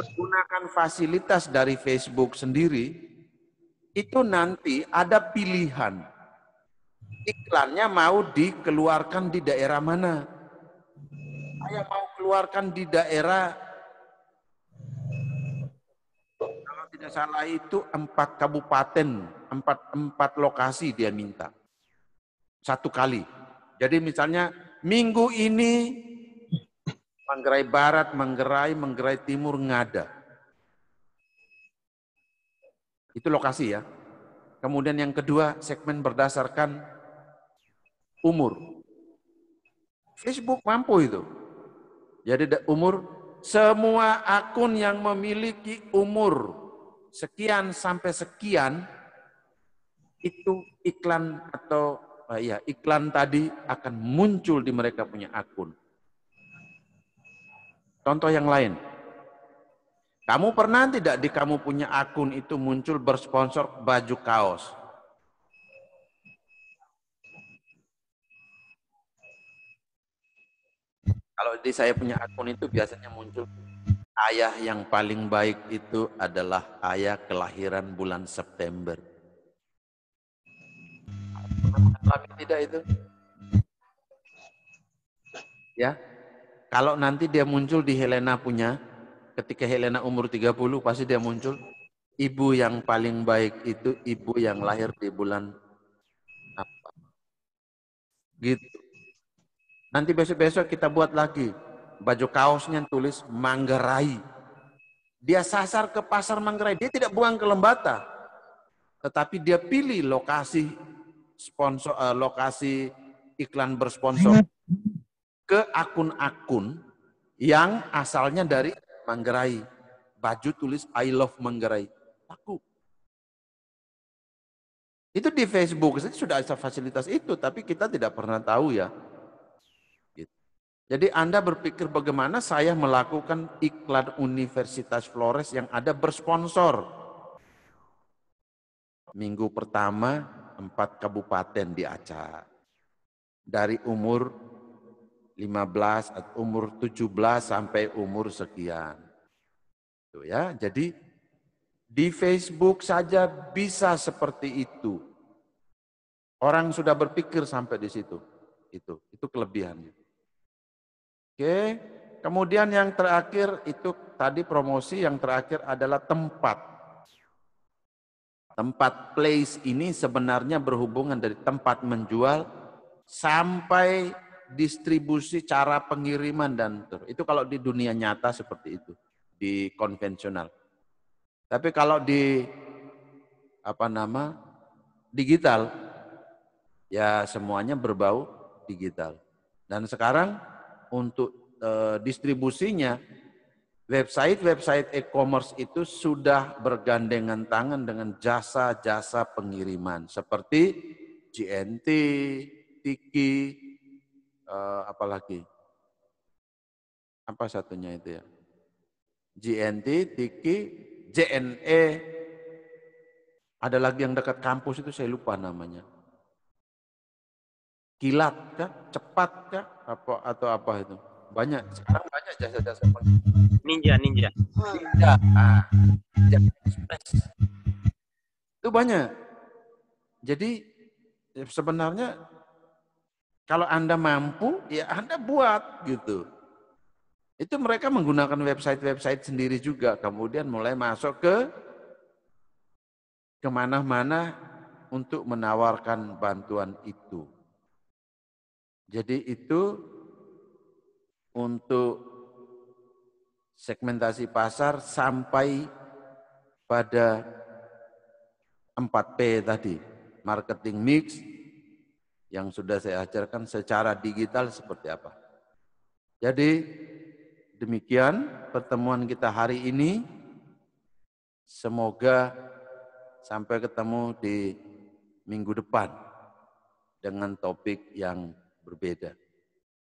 menggunakan fasilitas dari Facebook sendiri, itu nanti ada pilihan. Iklannya mau dikeluarkan di daerah mana? Saya mau keluarkan di daerah, kalau tidak salah itu 4 kabupaten, 4 lokasi dia minta. 1 kali. Jadi misalnya minggu ini Manggarai Barat, Manggarai Timur, Ngada. Itu lokasi ya. Kemudian yang kedua, segmen berdasarkan umur. Facebook mampu itu. Jadi umur, semua akun yang memiliki umur sekian sampai sekian, itu iklan atau iklan tadi akan muncul di mereka punya akun. Contoh yang lain. Kamu pernah tidak di kamu punya akun itu muncul bersponsor baju kaos? Kalau di saya punya akun itu biasanya muncul ayah yang paling baik itu adalah ayah kelahiran bulan September. Alami tidak itu? Ya. Kalau nanti dia muncul di Helena punya, ketika Helena umur 30 pasti dia muncul, ibu yang paling baik itu ibu yang lahir di bulan apa? Gitu. Nanti besok-besok kita buat lagi baju kaosnya tulis Manggarai. Dia sasar ke Pasar Manggarai, dia tidak buang ke Lembata, tetapi dia pilih lokasi sponsor, lokasi iklan bersponsor ke akun-akun yang asalnya dari Manggarai. Baju tulis I love Manggarai, laku. Itu di Facebook sudah ada fasilitas itu, tapi kita tidak pernah tahu ya. Jadi Anda berpikir bagaimana saya melakukan iklan Universitas Flores yang ada bersponsor. Minggu pertama 4 kabupaten di Aceh. Dari umur 15 atau umur 17 sampai umur sekian. Tuh ya, jadi di Facebook saja bisa seperti itu. Orang sudah berpikir sampai di situ. Itu kelebihannya. Oke, kemudian yang terakhir itu tadi promosi, yang terakhir adalah tempat. Tempat place ini sebenarnya berhubungan dari tempat menjual sampai distribusi, cara pengiriman dan itu kalau di dunia nyata seperti itu, di konvensional. Tapi kalau di digital, ya semuanya berbau digital. Dan sekarang untuk distribusinya, website e-commerce itu sudah bergandengan tangan dengan jasa-jasa pengiriman seperti JNT, Tiki, apalagi apa satunya itu ya, JNT, Tiki, JNE, ada lagi yang dekat kampus itu saya lupa namanya. Kilat kah? Cepat kah? Atau apa itu? Banyak, sekarang banyak jasa-jasa Ninja. Ninja Express. Itu banyak. Jadi sebenarnya kalau Anda mampu, ya Anda buat gitu. Itu mereka menggunakan website sendiri juga, kemudian mulai masuk ke kemana-mana untuk menawarkan bantuan itu. Jadi itu untuk segmentasi pasar sampai pada 4P tadi, marketing mix yang sudah saya ajarkan secara digital seperti apa. Jadi demikian pertemuan kita hari ini. Semoga sampai ketemu di minggu depan dengan topik yang berbeda.